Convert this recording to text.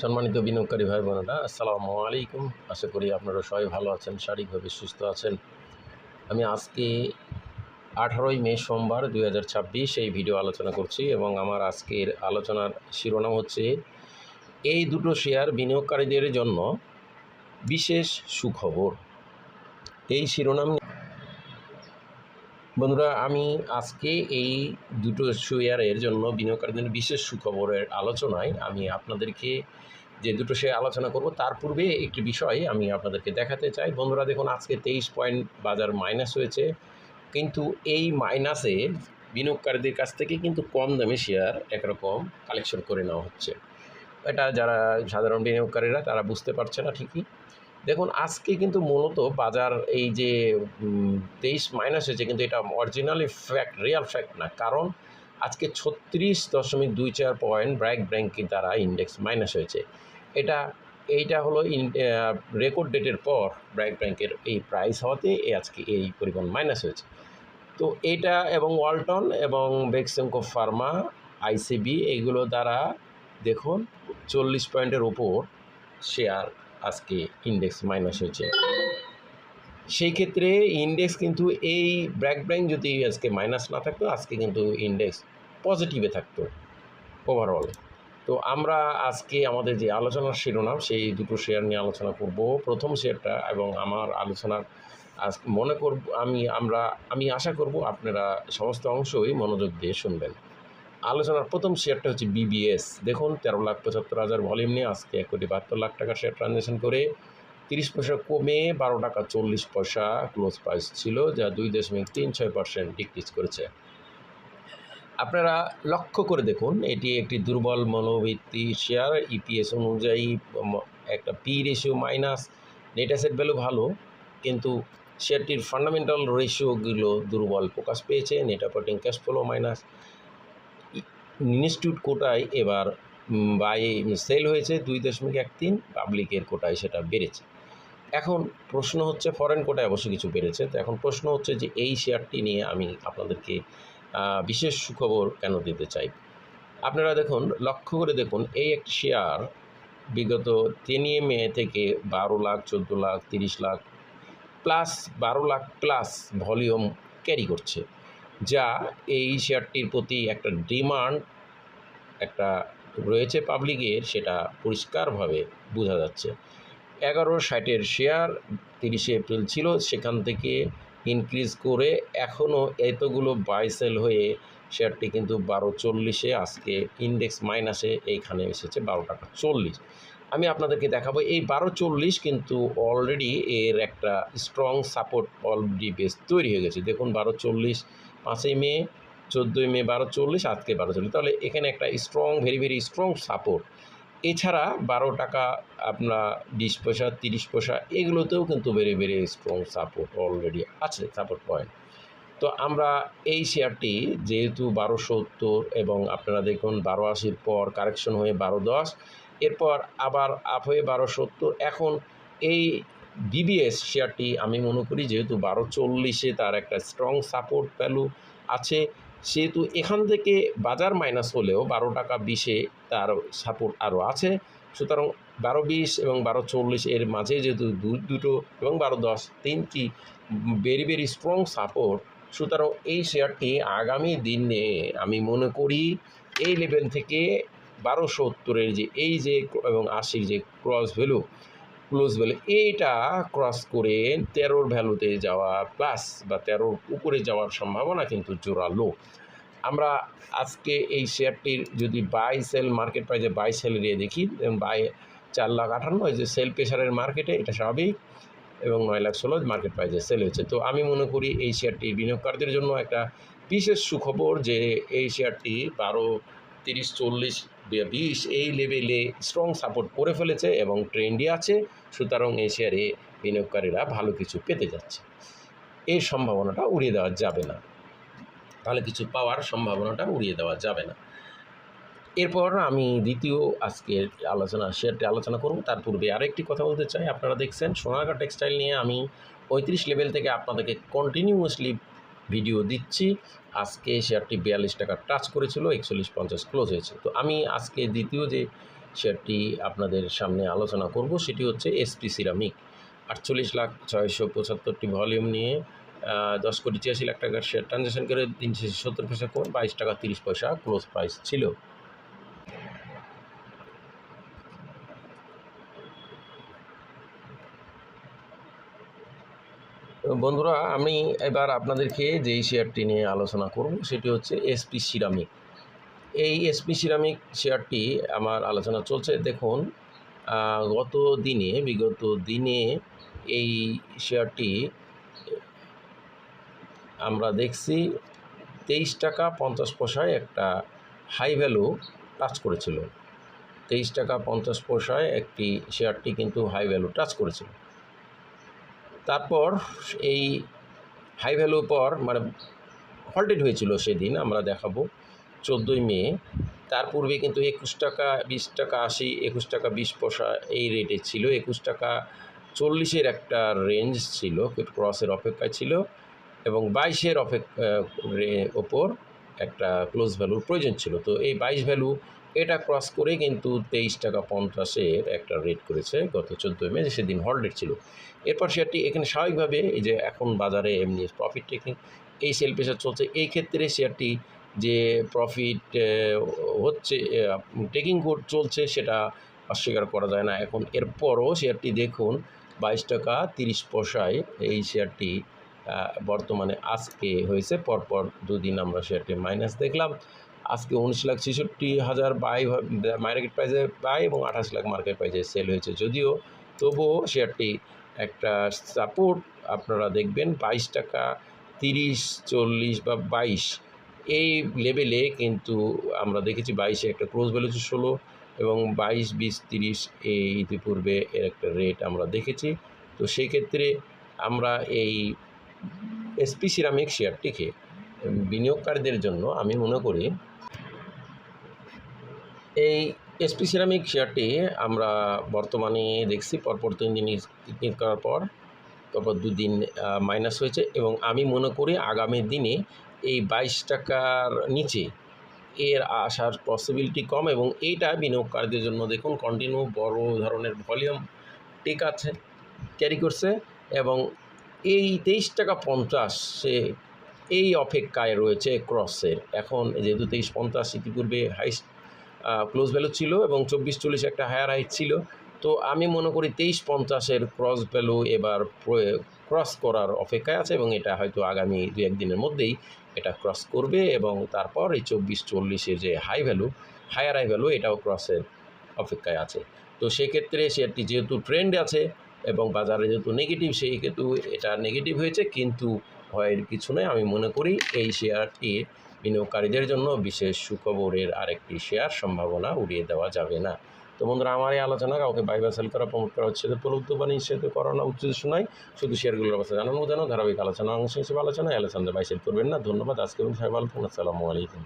সম্মানিত বিনিয়োগকারী ভাই বোনেরা, আসসালামু আলাইকুম। আশা করি আপনারা সবাই ভালো আছেন, শারীরিকভাবে সুস্থ আছেন। আমি আজকে 18ই মে সোমবার 2026 এই ভিডিও আলোচনা করছি এবং আমার আজকের আলোচনার শিরোনাম হচ্ছে এই দুটো শেয়ার বিনিয়োগকারীদের জন্য বিশেষ সুখবর। এই শিরোনাম বন্ধুরা, আমি আজকে এই দুটো শেয়ারের জন্য বিনিয়োগকারীদের বিশেষ সুখবরের আলোচনায় আমি আপনাদেরকে যে দুটো শেয়ার আলোচনা করব তার পূর্বে একটি বিষয় আমি আপনাদেরকে দেখাতে চাই। বন্ধুরা দেখুন, আজকে 23 পয়েন্ট বাজার মাইনাস হয়েছে, কিন্তু এই মাইনাসে বিনিয়োগকারীদের কাছ থেকে কিন্তু কম দামে শেয়ার একরকম কালেকশন করে নেওয়া হচ্ছে। এটা যারা সাধারণ বিনিয়োগকারীরা তারা বুঝতে পারছে না ঠিকই। দেখুন, আজকে কিন্তু মূলত বাজার এই যে 23 মাইনাস হয়েছে, কিন্তু এটা অরিজিনালি ফ্যাক্ট, রিয়াল ফ্যাক্ট না। কারণ আজকে 36.24 পয়েন্ট ব্র্যাক ব্যাংকের দ্বারা ইন্ডেক্স মাইনাস হয়েছে। এইটা হলো রেকর্ড ডেটের পর ব্র্যাক ব্যাংকের এই প্রাইস হওয়াতে আজকে এই পরিমাণ মাইনাস হয়েছে। তো এটা এবং ওয়ালটন এবং বেক্সিমকো ফার্মা, আইসিবি এইগুলো দ্বারা দেখুন 40 পয়েন্টের ওপর শেয়ার আজকে ইন্ডেক্স মাইনাস হয়েছে। সেই ক্ষেত্রে ইন্ডেক্স কিন্তু এই ব্র্যাক ব্যাংক যদি আজকে মাইনাস না থাকতো, আজকে কিন্তু ইন্ডেক্স পজিটিভে থাকতো ওভারঅল। তো আমরা আজকে আমাদের যে আলোচনার শিরোনাম সেই দুটো শেয়ার নিয়ে আলোচনা করব। প্রথম শেয়ারটা এবং আমার আলোচনার আজ মনে করব আমি আশা করব আপনারা সমস্ত অংশই মনোযোগ দিয়ে শুনবেন। আলোচনার প্রথম শেয়ারটা হচ্ছে বিবিএস। দেখুন, 13,75,000 ভলিউম নিয়ে আজকে 1,72,00,000 টাকা শেয়ার ট্রানজ্যাকশন করে 30 পয়সা কমে 12 টাকা 40 পয়সা ক্লোজ প্রাইস ছিল, যা 2.36% ডিক্রিজ করেছে। আপনারা লক্ষ্য করে দেখুন, এটি একটি দুর্বল মনোবৃত্তি শেয়ার। ইপিএস অনুযায়ী একটা P ratio minus, net asset value ভালো, কিন্তু শেয়ারটির ফান্ডামেন্টাল রেশিওগুলো দুর্বল প্রকাশ পেয়েছে। Net operating cash flow minus. Institute কোটায় এবার সেল হয়েছে 2.13, পাবলিকের কোটায় সেটা বেড়েছে। এখন প্রশ্ন হচ্ছে, ফরেন কোটায় অবশ্য কিছু বেড়েছে। তো এখন প্রশ্ন হচ্ছে যে এই শেয়ারটি নিয়ে আমি আপনাদেরকে বিশেষ সুখবর কেন দিতে চাই। আপনারা দেখুন, লক্ষ্য করে দেখুন, এই একটি শেয়ার বিগত 3 মে থেকে 12 lakh, 14 lakh, 30 lakh plus 12 lakh plus volume carry করছে, যা এই শেয়ারটির প্রতি একটা ডিমান্ড একটা রয়েছে পাবলিকের, সেটা পরিষ্কারভাবে বোঝা যাচ্ছে। 11.60-এর শেয়ার 30শে এপ্রিল ছিল, সেখান থেকে ইনক্রিজ করে এখনও এতগুলো বাই সেল হয়ে শেয়ারটি কিন্তু 12.40-এ আজকে ইন্ডেক্স মাইনাসে এইখানে এসেছে 12 টাকা 40। আমি আপনাদেরকে দেখাবো এই 12.40 কিন্তু অলরেডি এর একটা স্ট্রং সাপোর্ট অলরেডি বেস তৈরি হয়ে গেছে। দেখুন 12.40, 5ই মে, 14ই মে 12.40, আজকে 12.40, তাহলে এখানে একটা স্ট্রং, ভেরি স্ট্রং সাপোর্ট। এছাড়া 12 টাকা আপনার 20 পয়সা, 30 পয়সা এগুলোতেও কিন্তু ভেরি স্ট্রং সাপোর্ট অলরেডি আছে, সাপোর্ট পয়েন্ট। তো আমরা এই শেয়ারটি যেহেতু 1270 এবং আপনারা দেখুন 1280-র পর কারেকশন হয়ে 1210, এরপর আবার আপ হয়ে 1270, এখন এই বিবিএস শেয়ারটি আমি মনে করি যেহেতু 1240-এ তার একটা স্ট্রং সাপোর্ট ভ্যালু আছে, সেহেতু এখান থেকে বাজার মাইনাস হলেও 12 টাকা 20-এ তার সাপোর্ট আরও আছে। সুতরাং 12.20 এবং 12.40 এর মাঝে যেহেতু দুটো এবং 12.10 তিনটি ভেরি স্ট্রং সাপোর্ট, সুতরাং এই শেয়ারটি আগামী দিনে আমি মনে করি এই লেভেল থেকে 1270-এর যে এই যে এবং 80-র যে ক্লোজ ভ্যালু এইটা ক্রস করে 13-র ভ্যালুতে যাওয়া প্লাস বা 13-র উপরে যাওয়ার সম্ভাবনা কিন্তু জোরালো। আমরা আজকে এই শেয়ারটির যদি বাই সেল মার্কেট প্রাইসে বাই সেল নিয়ে দেখি, বাই 4,58,000 যে সেল প্রেশারের মার্কেটে, এটা স্বাভাবিক, এবং 9,16,000 মার্কেট প্রাইসে সেল হয়েছে। তো আমি মনে করি এই শেয়ারটি বিনিয়োগকারীদের জন্য একটা বিশেষ সুখবর যে এই শেয়ারটি 12, 30, 40, 20 এই লেভেলে স্ট্রং সাপোর্ট করে ফেলেছে এবং ট্রেন্ডে আছে। সুতরাং এই শেয়ারে বিনিয়োগকারীরা ভালো কিছু পেতে যাচ্ছে, এই সম্ভাবনাটা উড়িয়ে দেওয়া যাবে না, ভালো কিছু পাওয়ার সম্ভাবনাটা উড়িয়ে দেওয়া যাবে না। এরপর আমি দ্বিতীয় আজকের শেয়ারটি আলোচনা করব। তার পূর্বে আরেকটি কথা বলতে চাই। আপনারা দেখছেন সোনারগাঁ টেক্সটাইল নিয়ে আমি 35 লেভেল থেকে আপনাদেরকে কন্টিনিউয়াসলি ভিডিও দিচ্ছি। আজকে শেয়ারটি 42 টাকা টাচ করেছিল, 41.50 ক্লোজ হয়েছে। তো আমি আজকে দ্বিতীয় যে শেয়ারটি আপনাদের সামনে আলোচনা করব, সেটি হচ্ছে এসপি সিরামিক। 48,675,টি ভলিউম নিয়ে 10,83,00,000 টাকার শেয়ার ট্রানজ্যাকশন করে দিন শেষে 70 পয়সা কমে 22 টাকা 30 পয়সা ক্লোজ প্রাইস ছিল। বন্ধুরা, আমি এবার আপনাদেরকে যেই শেয়ারটি নিয়ে আলোচনা করব সেটি হচ্ছে এসপি সিরামিক। এই এসপি সিরামিক শেয়ারটি আমার আলোচনা চলছে। দেখুন, বিগত দিনে এই শেয়ারটি আমরা দেখছি 23 টাকা 50 পয়সায় একটা হাই ভ্যালু টাচ করেছিল। 23 টাকা 50 পয়সায় একটি শেয়ারটি কিন্তু হাই ভ্যালু টাচ করেছিল। তারপর এই হাই ভ্যালুর পর মানে হল্টেড হয়েছিল সেদিন, আমরা দেখাবো 14ই মে। তার পূর্বে কিন্তু 21 টাকা 20 টাকা 80, 21 টাকা 20 পয়সা এই রেটে ছিল। 21 টাকা 40-এর একটা রেঞ্জ ছিল, ক্রসের অপেক্ষায় ছিল, এবং 22-এর ওপর একটা ক্লোজ ভ্যালুর প্রয়োজন ছিল। তো এই 22 ভ্যালু এটা ক্রস করে কিন্তু 23 টাকা 50-এর একটা রেট করেছে গত 14 মে, সেদিন হল্টেড ছিল। এরপর শেয়ারটি এখানে স্বাভাবিকভাবে এই যে এখন বাজারে এমনি প্রফিট টেকিং এই সেল প্রেশার চলছে, এই ক্ষেত্রে শেয়ারটি যে প্রফিট হচ্ছে টেকিং চলছে সেটা অস্বীকার করা যায় না। এখন এরপরও শেয়ারটি দেখুন 22 টাকা 30 পয়সায় এই শেয়ারটি বর্তমানে আজকে হয়েছে। পরপর দুদিন আমরা শেয়ারটি মাইনাস দেখলাম। আজকে 19,66,000 বাই মার্কেট প্রাইসে বাই এবং 28 লাখ মার্কেট প্রাইসে সেল হয়েছে। যদিও তবুও শেয়ারটি একটা সাপোর্ট আপনারা দেখবেন 22 টাকা 30, 40 বা 22 এই লেভেলে কিন্তু আমরা দেখেছি। 22-এ একটা ক্লোজ ভ্যালু 16 এবং 22, 20, 30 এই ইতিপূর্বে এর একটা রেট আমরা দেখেছি। তো সেই ক্ষেত্রে আমরা এই এসপি সিরামিক শেয়ারটিকে বিনিয়োগকারীদের জন্য আমি মনে করি এই এসপি সিরামিক শেয়ারটি আমরা বর্তমানে দেখছি পরপর 3 দিন ইগনিট করার পর পরপর 2 দিন মাইনাস হয়েছে, এবং আমি মনে করি আগামী দিনে এই 22 টাকার নিচে এর আসার পসিবিলিটি কম, এবং এইটা বিনিয়োগকারীদের জন্য দেখুন কন্টিনিউ বড় ধরনের ভলিউম টেক আছে, ক্যারি করছে, এবং এই 23 টাকা 50 এই অপেক্ষায় রয়েছে ক্রসের। এখন যেহেতু 23.50 ইতিপূর্বে হাইস্ট ক্লোজ ভ্যালু ছিল এবং 24-40 একটা হায়ার হাইট ছিল, তো আমি মনে করি 23.50-এর ক্রস ভ্যালু এবার ক্রস করার অপেক্ষায় আছে, এবং এটা হয়তো আগামী 2-1 দিনের মধ্যেই এটা ক্রস করবে, এবং তারপর এই 24-40-এর যে হায়ার হাই ভ্যালু এটাও ক্রসের অপেক্ষায় আছে। তো সেক্ষেত্রে শেয়ারটি যেহেতু ট্রেন্ড আছে এবং বাজারে যেহেতু নেগেটিভ, সেই হেতু এটা নেগেটিভ হয়েছে, কিন্তু ভয়ের কিছু নয়। আমি মনে করি এই শেয়ারটি বিনিয়োগকারীদের জন্য বিশেষ সুখবরের আরেকটি শেয়ার, সম্ভাবনা উড়িয়ে দেওয়া যাবে না। তো বন্ধুরা, আমার এই আলোচনা কাউকে বাই বা সেল করা, প্রমোট করা, উচ্ছেদ প্রলুব্ধ বা নিষেধ করানো উদ্দেশ্য নয়, শুধু শেয়ারগুলোর অবস্থা জানানো ধারাবাহিক আলোচনা অংশ হিসেবে আলোচনা বাই সেল করবেন না। ধন্যবাদ। আজকে সবাই ভালো থাকুন। আসসালামু আলাইকুম।